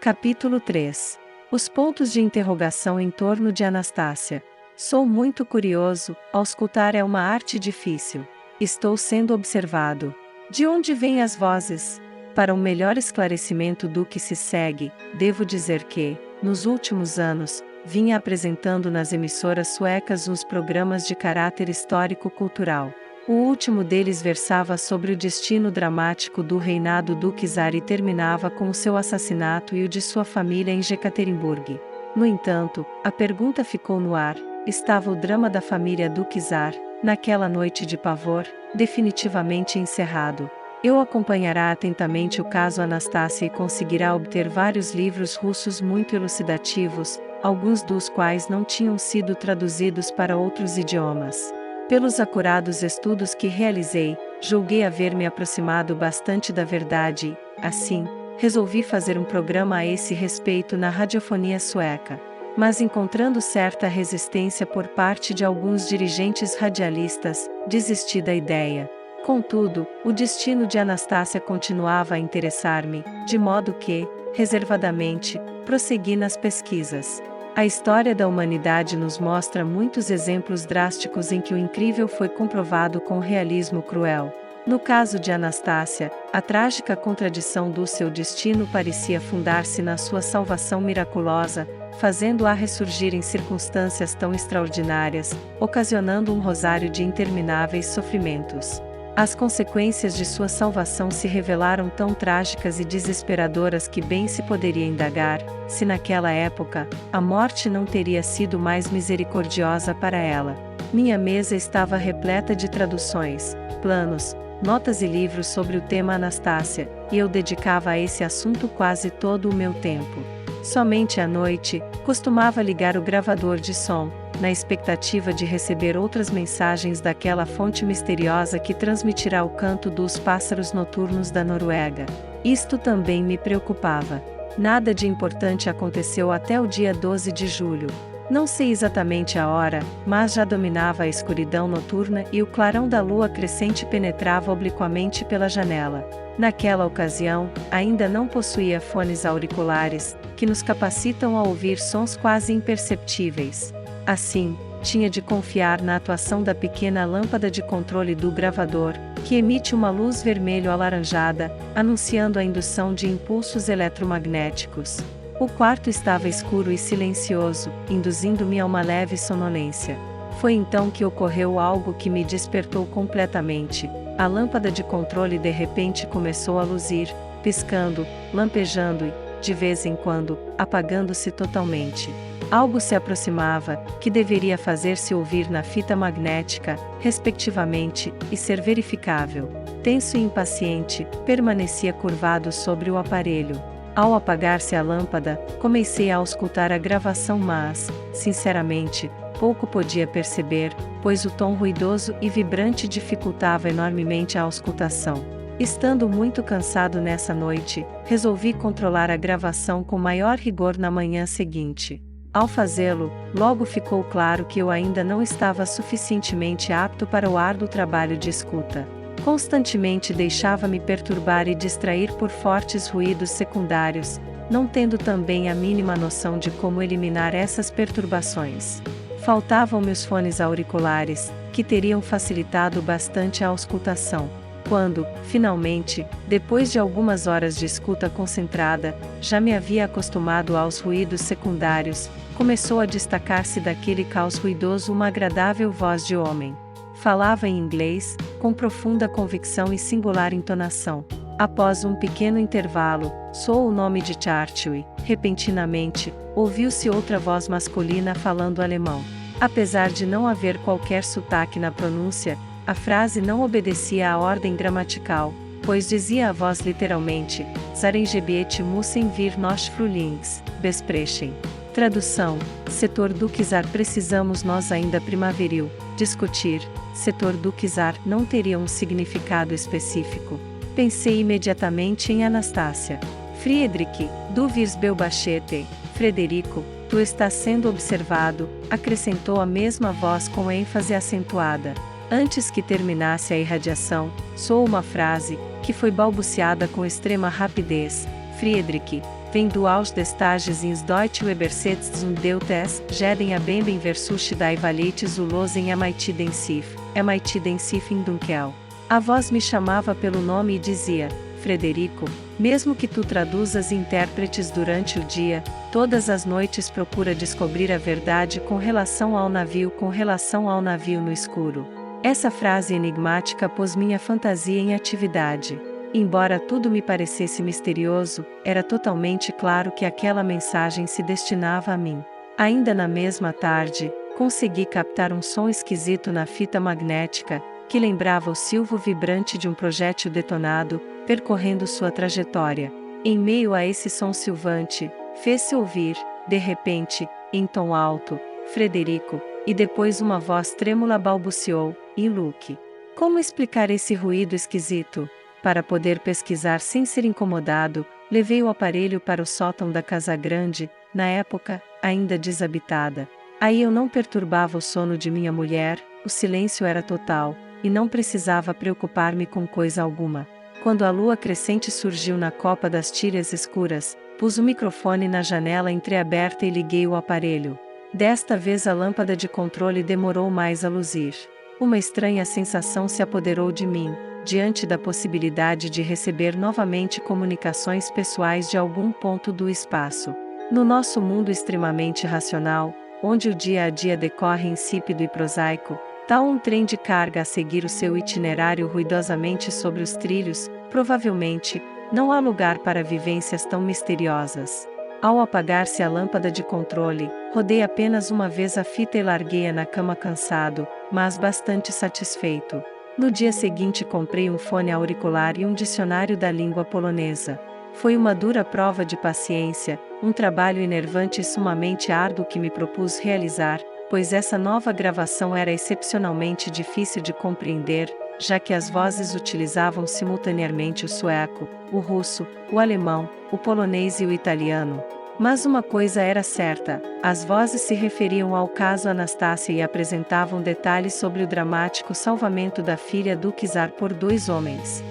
Capítulo 3. Os pontos de interrogação em torno de Anastácia. Sou muito curioso, auscultar é uma arte difícil. Estou sendo observado. De onde vêm as vozes? Para um melhor esclarecimento do que se segue, devo dizer que, nos últimos anos, vinha apresentando nas emissoras suecas uns programas de caráter histórico-cultural. O último deles versava sobre o destino dramático do reinado do czar e terminava com o seu assassinato e o de sua família em Jekaterimburg. No entanto, a pergunta ficou no ar: estava o drama da família do czar, naquela noite de pavor, definitivamente encerrado? Eu acompanhará atentamente o caso Anastácia e conseguirá obter vários livros russos muito elucidativos, alguns dos quais não tinham sido traduzidos para outros idiomas. Pelos acurados estudos que realizei, julguei haver me aproximado bastante da verdade e, assim, resolvi fazer um programa a esse respeito na radiofonia sueca. Mas encontrando certa resistência por parte de alguns dirigentes radialistas, desisti da ideia. Contudo, o destino de Anastácia continuava a interessar-me, de modo que, reservadamente, prossegui nas pesquisas. A história da humanidade nos mostra muitos exemplos drásticos em que o incrível foi comprovado com realismo cruel. No caso de Anastácia, a trágica contradição do seu destino parecia fundar-se na sua salvação miraculosa, fazendo-a ressurgir em circunstâncias tão extraordinárias, ocasionando um rosário de intermináveis sofrimentos. As consequências de sua salvação se revelaram tão trágicas e desesperadoras que bem se poderia indagar, se naquela época, a morte não teria sido mais misericordiosa para ela. Minha mesa estava repleta de traduções, planos, notas e livros sobre o tema Anastácia, e eu dedicava a esse assunto quase todo o meu tempo. Somente à noite, costumava ligar o gravador de som, na expectativa de receber outras mensagens daquela fonte misteriosa que transmitirá o canto dos pássaros noturnos da Noruega. Isto também me preocupava. Nada de importante aconteceu até o dia 12 de julho. Não sei exatamente a hora, mas já dominava a escuridão noturna e o clarão da lua crescente penetrava obliquamente pela janela. Naquela ocasião, ainda não possuía fones auriculares, que nos capacitam a ouvir sons quase imperceptíveis. Assim, tinha de confiar na atuação da pequena lâmpada de controle do gravador, que emite uma luz vermelho-alaranjada, anunciando a indução de impulsos eletromagnéticos. O quarto estava escuro e silencioso, induzindo-me a uma leve sonolência. Foi então que ocorreu algo que me despertou completamente. A lâmpada de controle de repente começou a luzir, piscando, lampejando e, de vez em quando, apagando-se totalmente. Algo se aproximava, que deveria fazer-se ouvir na fita magnética, respectivamente, e ser verificável. Tenso e impaciente, permanecia curvado sobre o aparelho. Ao apagar-se a lâmpada, comecei a auscultar a gravação, mas, sinceramente, pouco podia perceber, pois o tom ruidoso e vibrante dificultava enormemente a auscultação. Estando muito cansado nessa noite, resolvi controlar a gravação com maior rigor na manhã seguinte. Ao fazê-lo, logo ficou claro que eu ainda não estava suficientemente apto para o árduo trabalho de escuta. Constantemente deixava-me perturbar e distrair por fortes ruídos secundários, não tendo também a mínima noção de como eliminar essas perturbações. Faltavam-me os fones auriculares, que teriam facilitado bastante a auscultação. Quando, finalmente, depois de algumas horas de escuta concentrada, já me havia acostumado aos ruídos secundários, começou a destacar-se daquele caos ruidoso uma agradável voz de homem. Falava em inglês, com profunda convicção e singular entonação. Após um pequeno intervalo, soou o nome de Churchill e, repentinamente, ouviu-se outra voz masculina falando alemão. Apesar de não haver qualquer sotaque na pronúncia, a frase não obedecia à ordem gramatical, pois dizia a voz literalmente: Zarengebiet müssen wir noch Frühlings besprechen. Tradução: setor do czar precisamos nós ainda primaveril discutir. Setor do czar não teria um significado específico. Pensei imediatamente em Anastácia. Friedrich, du wirst beobachtet. Frederico, tu estás sendo observado, acrescentou a mesma voz com ênfase acentuada. Antes que terminasse a irradiação, soou uma frase, que foi balbuciada com extrema rapidez: Friedrich, Wenn du aus des Tages ins Deutsche übersetzt und deutest, jeden Abenden versuche die Valete zu losen MIT Densif em Dunkel. A voz me chamava pelo nome e dizia: Frederico, mesmo que tu traduzas e interpretes durante o dia, todas as noites procura descobrir a verdade com relação ao navio no escuro. Essa frase enigmática pôs minha fantasia em atividade. Embora tudo me parecesse misterioso, era totalmente claro que aquela mensagem se destinava a mim. Ainda na mesma tarde, consegui captar um som esquisito na fita magnética, que lembrava o silvo vibrante de um projétil detonado, percorrendo sua trajetória. Em meio a esse som silvante, fez-se ouvir, de repente, em tom alto, Frederico, e depois uma voz trêmula balbuciou: e Luke. Como explicar esse ruído esquisito? Para poder pesquisar sem ser incomodado, levei o aparelho para o sótão da casa grande, na época, ainda desabitada. Aí eu não perturbava o sono de minha mulher, o silêncio era total, e não precisava preocupar-me com coisa alguma. Quando a lua crescente surgiu na copa das tiras escuras, pus o microfone na janela entreaberta e liguei o aparelho. Desta vez a lâmpada de controle demorou mais a luzir. Uma estranha sensação se apoderou de mim, diante da possibilidade de receber novamente comunicações pessoais de algum ponto do espaço. No nosso mundo extremamente racional, onde o dia a dia decorre insípido e prosaico, tal um trem de carga a seguir o seu itinerário ruidosamente sobre os trilhos, provavelmente, não há lugar para vivências tão misteriosas. Ao apagar-se a lâmpada de controle, rodei apenas uma vez a fita e larguei-a na cama cansado, mas bastante satisfeito. No dia seguinte comprei um fone auricular e um dicionário da língua polonesa. Foi uma dura prova de paciência, um trabalho enervante e sumamente árduo que me propus realizar, pois essa nova gravação era excepcionalmente difícil de compreender, já que as vozes utilizavam simultaneamente o sueco, o russo, o alemão, o polonês e o italiano. Mas uma coisa era certa, as vozes se referiam ao caso Anastácia e apresentavam detalhes sobre o dramático salvamento da filha do czar por dois homens.